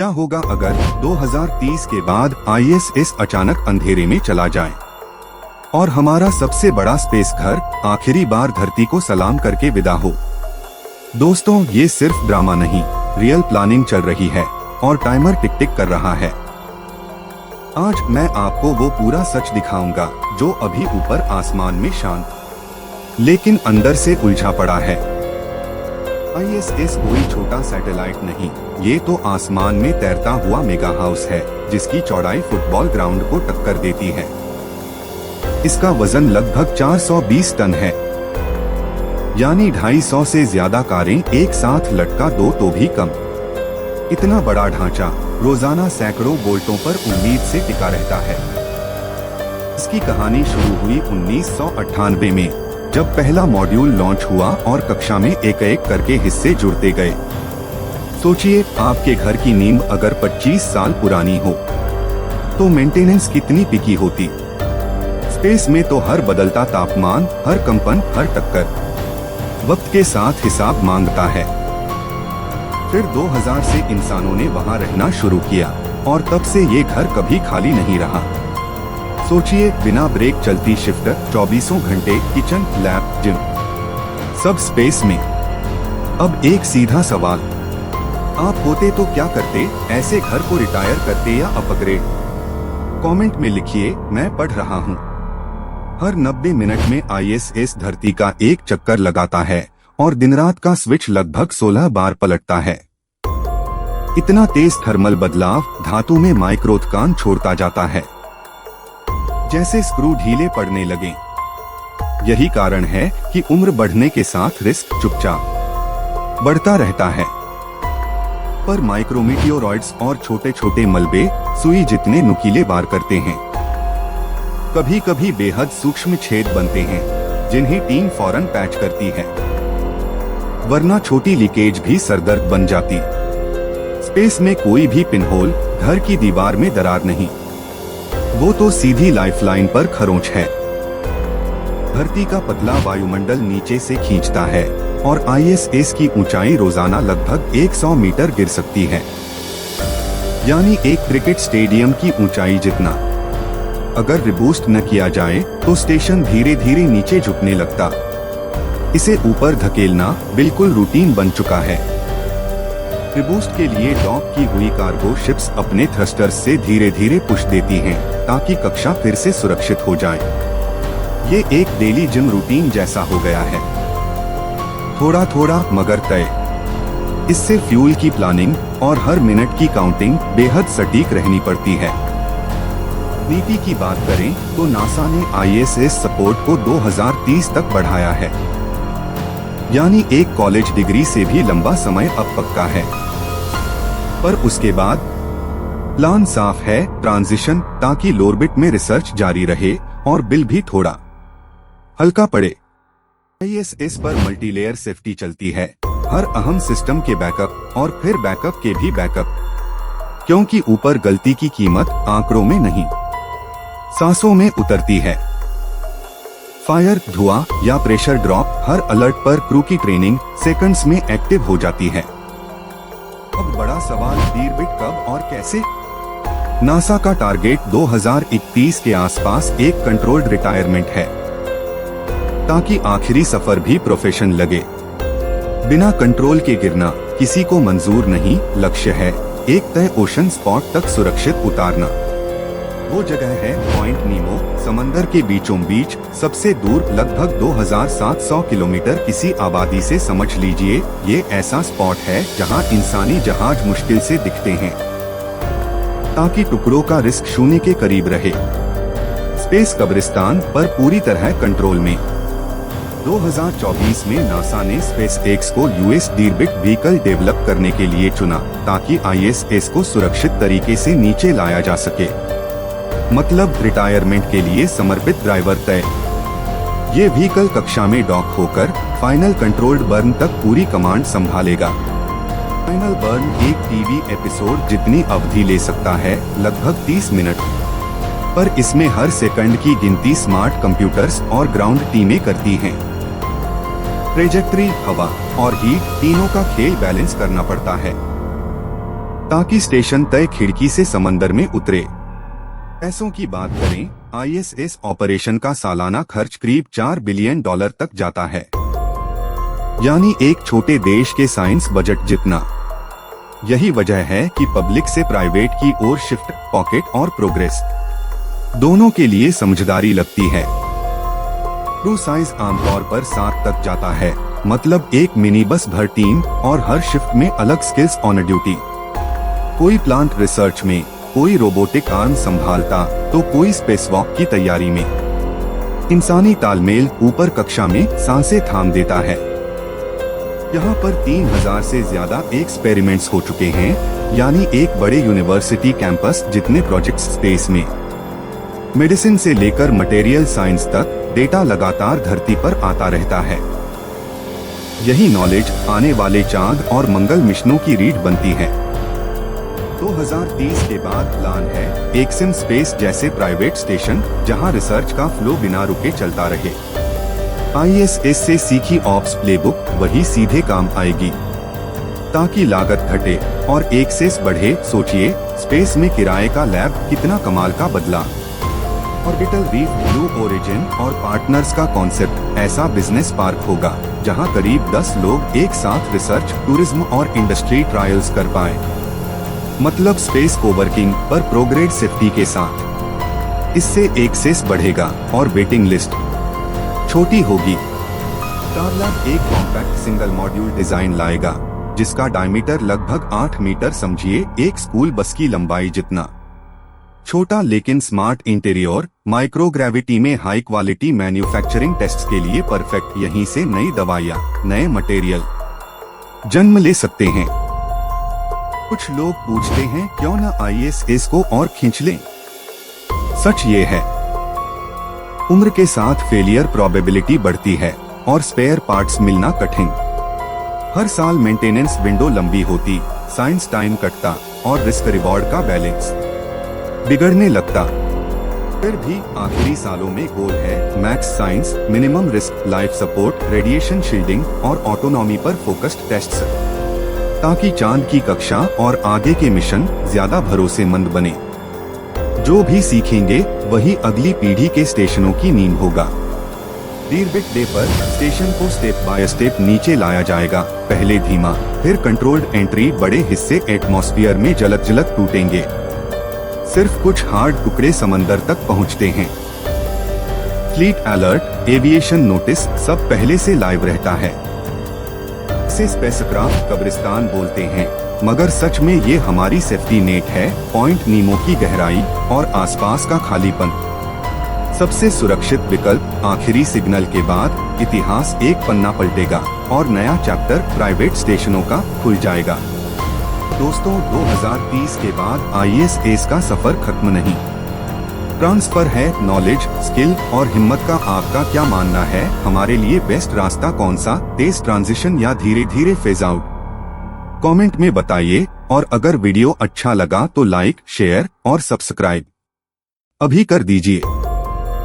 क्या होगा अगर 2030 के बाद ISS अचानक अंधेरे में चला जाए और हमारा सबसे बड़ा स्पेस घर आखिरी बार धरती को सलाम करके विदा हो। दोस्तों, ये सिर्फ ड्रामा नहीं, रियल प्लानिंग चल रही है और टाइमर टिक टिक कर रहा है। आज मैं आपको वो पूरा सच दिखाऊंगा जो अभी ऊपर आसमान में शांत लेकिन अंदर से उलझा पड़ा है। ISS कोई छोटा सैटेलाइट नहीं, ये तो आसमान में तैरता हुआ मेगा हाउस है जिसकी चौड़ाई फुटबॉल ग्राउंड को टक्कर देती है। इसका वजन लगभग 420 टन है, यानी 250 से ज्यादा कारें एक साथ लटका दो तो भी कम। इतना बड़ा ढांचा रोजाना सैकड़ों बोल्टों पर उम्मीद से टिका रहता है। इसकी कहानी शुरू हुई 1998 में, जब पहला मॉड्यूल लॉन्च हुआ और कक्षा में एक एक करके हिस्से जुड़ते गए। सोचिए, आपके घर की नींव अगर 25 साल पुरानी हो तो मेंटेनेंस कितनी पिकी होती। स्पेस में तो हर बदलता तापमान, हर कंपन, हर टक्कर वक्त के साथ हिसाब मांगता है। फिर 2000 से इंसानों ने वहां रहना शुरू किया और तब से ये घर कभी खाली नहीं रहा। सोचिए, बिना ब्रेक चलती शिफ्ट, 24 घंटे, किचन, लैब, जिम, सब स्पेस में। अब एक सीधा सवाल, आप होते तो क्या करते? ऐसे घर को रिटायर करते या अपग्रेड? कमेंट में लिखिए, मैं पढ़ रहा हूँ। हर 90 मिनट में ISS धरती का एक चक्कर लगाता है और दिन रात का स्विच लगभग 16 बार पलटता है। इतना तेज थर्मल बदलाव धातु में माइक्रोथकान छोड़ता जाता है, जैसे स्क्रू ढीले पड़ने लगे। यही कारण है कि उम्र बढ़ने के साथ रिस्क चुपचाप बढ़ता रहता है। पर माइक्रोमीटियोरॉइड्स और छोटे छोटे मलबे सुई जितने नुकीले वार करते हैं। कभी कभी बेहद सूक्ष्म छेद बनते हैं जिन्हें टीम फौरन पैच करती है, वरना छोटी लीकेज भी सरदर्द बन जाती। स्पेस में कोई भी पिनहोल, घर की दीवार में दरार नहीं, वो तो सीधी लाइफलाइन पर खरोंच है। धरती का पतला वायुमंडल नीचे से खींचता है और ISS की ऊंचाई रोजाना लगभग 100 मीटर गिर सकती है, यानी एक क्रिकेट स्टेडियम की ऊंचाई जितना। अगर रिबूस्ट न किया जाए तो स्टेशन धीरे धीरे नीचे झुकने लगता। इसे ऊपर धकेलना बिल्कुल रूटीन बन चुका है। रिबूस्ट के लिए डॉक की हुई कार्गो शिप्स अपने थ्रस्टर्स से धीरे धीरे पुश देती हैं ताकि कक्षा फिर से सुरक्षित हो जाए। ये एक डेली जिम रूटीन जैसा हो गया है, थोड़ा थोड़ा मगर तय। इससे फ्यूल की प्लानिंग और हर मिनट की काउंटिंग बेहद सटीक रहनी पड़ती है। नीति की बात करें तो नासा ने ISS सपोर्ट को 2030 तक बढ़ाया है, यानी एक कॉलेज डिग्री से भी लंबा समय अब पक्का है। पर उसके बाद प्लान साफ है, ट्रांजिशन, ताकि लोरबिट में रिसर्च जारी रहे और बिल भी थोड़ा हल्का पड़े। ISS पर मल्टीलेयर सेफ्टी चलती है, हर अहम सिस्टम के बैकअप और फिर बैकअप के भी बैकअप, क्योंकि ऊपर गलती की कीमत आंकड़ों में नहीं, सांसों में उतरती है। फायर, धुआं या प्रेशर ड्रॉप, हर अलर्ट पर क्रू की ट्रेनिंग सेकंड्स में एक्टिव हो जाती है। अब बड़ा सवाल, डीरबिट कब और कैसे? नासा का टारगेट 2031 के आसपास एक कंट्रोल्ड रिटायरमेंट है, ताकि आखिरी सफर भी प्रोफेशन लगे। बिना कंट्रोल के गिरना किसी को मंजूर नहीं। लक्ष्य है एक तय ओशन स्पॉट तक सुरक्षित उतारना। वो जगह है पॉइंट नीमो, समंदर के बीचों बीच, सबसे दूर, लगभग 2700 किलोमीटर किसी आबादी से। समझ लीजिए, ये ऐसा स्पॉट है जहां इंसानी जहाज मुश्किल से दिखते हैं, ताकि टुकड़ों का रिस्क शून्य के करीब रहे। स्पेस कब्रिस्तान पर पूरी तरह कंट्रोल में। 2024 में नासा ने SpaceX को US डीरबिट व्हीकल डेवलप करने के लिए चुना, ताकि ISS को सुरक्षित तरीके से नीचे लाया जा सके। मतलब रिटायरमेंट के लिए समर्पित ड्राइवर तय। ये व्हीकल कक्षा में डॉक होकर फाइनल कंट्रोल्ड बर्न तक पूरी कमांड संभालेगा। फाइनल बर्न एक टीवी एपिसोड जितनी अवधि ले सकता है, लगभग 30 मिनट। पर इसमें हर सेकंड की गिनती स्मार्ट कंप्यूटर्स और ग्राउंड टीमें करती हैं। ट्रेजेक्ट्री, हवा और हीट तीनों का खेल बैलेंस करना पड़ता है। ताकि स्टेशन तय खिड़की से समंदर में उतरे। पैसों की बात करें, आईएसएस ऑपरेशन का सालाना खर्च करीब $4 बिलियन तक जाता है, यानी एक छोटे देश के साइंस बजट जितना। यही वजह है कि पब्लिक से प्राइवेट की ओर शिफ्ट, पॉकेट और प्रोग्रेस दोनों के लिए समझदारी लगती है। क्रू साइज आमतौर पर 7 तक जाता है, मतलब एक मिनी बस भर टीम, और हर शिफ्ट में अलग स्किल्स ऑन ड्यूटी। कोई प्लांट रिसर्च में, कोई रोबोटिक आर्म संभालता, तो कोई स्पेसवॉक की तैयारी में। इंसानी तालमेल ऊपर कक्षा में सांसें थाम देता है। यहाँ पर 3000 से ज्यादा एक्सपेरिमेंट्स हो चुके हैं, यानी एक बड़े यूनिवर्सिटी कैंपस जितने प्रोजेक्ट्स स्पेस में। मेडिसिन से लेकर मटेरियल साइंस तक डेटा लगातार धरती पर आता रहता है। यही नॉलेज आने वाले चांद और मंगल मिशनों की रीढ़ बनती है। 2030 के बाद प्लान है एक्सिम स्पेस जैसे प्राइवेट स्टेशन, जहां रिसर्च का फ्लो बिना रुके चलता रहे। आईएसएस से सीखी ऑप्स प्लेबुक वही सीधे काम आएगी, ताकि लागत घटे और एक्सेस बढ़े। सोचिए, स्पेस में किराए का लैब कितना कमाल का बदला। ऑर्बिटल रीफ, ब्लू ओरिजिन और पार्टनर्स का कॉन्सेप्ट ऐसा बिजनेस पार्क होगा जहां करीब 10 लोग एक साथ रिसर्च, टूरिज्म और इंडस्ट्री ट्रायल्स कर पाए। मतलब स्पेस कोवर्किंग पर प्रोग्रेड सेफ्टी के साथ। इससे एक्सेस बढ़ेगा और वेटिंग लिस्ट छोटी होगी। स्टारलैब एक कॉम्पैक्ट सिंगल मॉड्यूल डिजाइन लाएगा, जिसका डायमीटर लगभग 8 मीटर, समझिए एक स्कूल बस की लंबाई जितना। छोटा लेकिन स्मार्ट इंटीरियर, माइक्रोग्रेविटी में हाई क्वालिटी मैन्युफैक्चरिंग टेस्ट्स के लिए परफेक्ट। यहीं से नई दवाइयाँ, नए मटेरियल जन्म ले सकते हैं। कुछ लोग पूछते हैं क्यों न आईएसएस को और खींच लें। सच ये है, उम्र के साथ फेलियर प्रोबेबिलिटी बढ़ती है और स्पेयर पार्ट्स मिलना कठिन। हर साल मेंटेनेंस विंडो लंबी होती, साइंस टाइम कटता और रिस्क रिवॉर्ड का बैलेंस बिगड़ने लगता। फिर भी आखिरी सालों में गोल है max science, minimum risk, life support, radiation shielding और ऑटोनॉमी पर फोकस्ड टेस्ट्स, ताकि चांद की कक्षा और आगे के मिशन ज्यादा भरोसेमंद बने। जो भी सीखेंगे वही अगली पीढ़ी के स्टेशनों की नींव होगा। डीरबिट डे पर स्टेशन को स्टेप बाय स्टेप नीचे लाया जाएगा। पहले धीमा, फिर कंट्रोल्ड एंट्री। बड़े हिस्से एटमॉस्फेयर में झलक झलक टूटेंगे। सिर्फ कुछ हार्ड टुकड़े समंदर तक पहुंचते हैं। फ्लीट अलर्ट, एविएशन नोटिस सब पहले से लाइव रहता है। इसे स्पेसक्राफ्ट कब्रिस्तान बोलते हैं, मगर सच में ये हमारी सेफ्टी नेट है। पॉइंट नीमो की गहराई और आसपास का खालीपन। सबसे सुरक्षित विकल्प। आखिरी सिग्नल के बाद इतिहास एक पन्ना पलटेगा और नया चैप्टर प्राइवेट स्टेशनों का खुल जाएगा। दोस्तों, 2030 के बाद आईएसएस का सफर खत्म नहीं, ट्रांसफर है। नॉलेज, स्किल और हिम्मत का आपका क्या मानना है? हमारे लिए बेस्ट रास्ता कौन सा? तेज ट्रांजिशन या धीरे धीरे फेज आउट? कमेंट में बताइए। और अगर वीडियो अच्छा लगा तो लाइक, शेयर और सब्सक्राइब अभी कर दीजिए।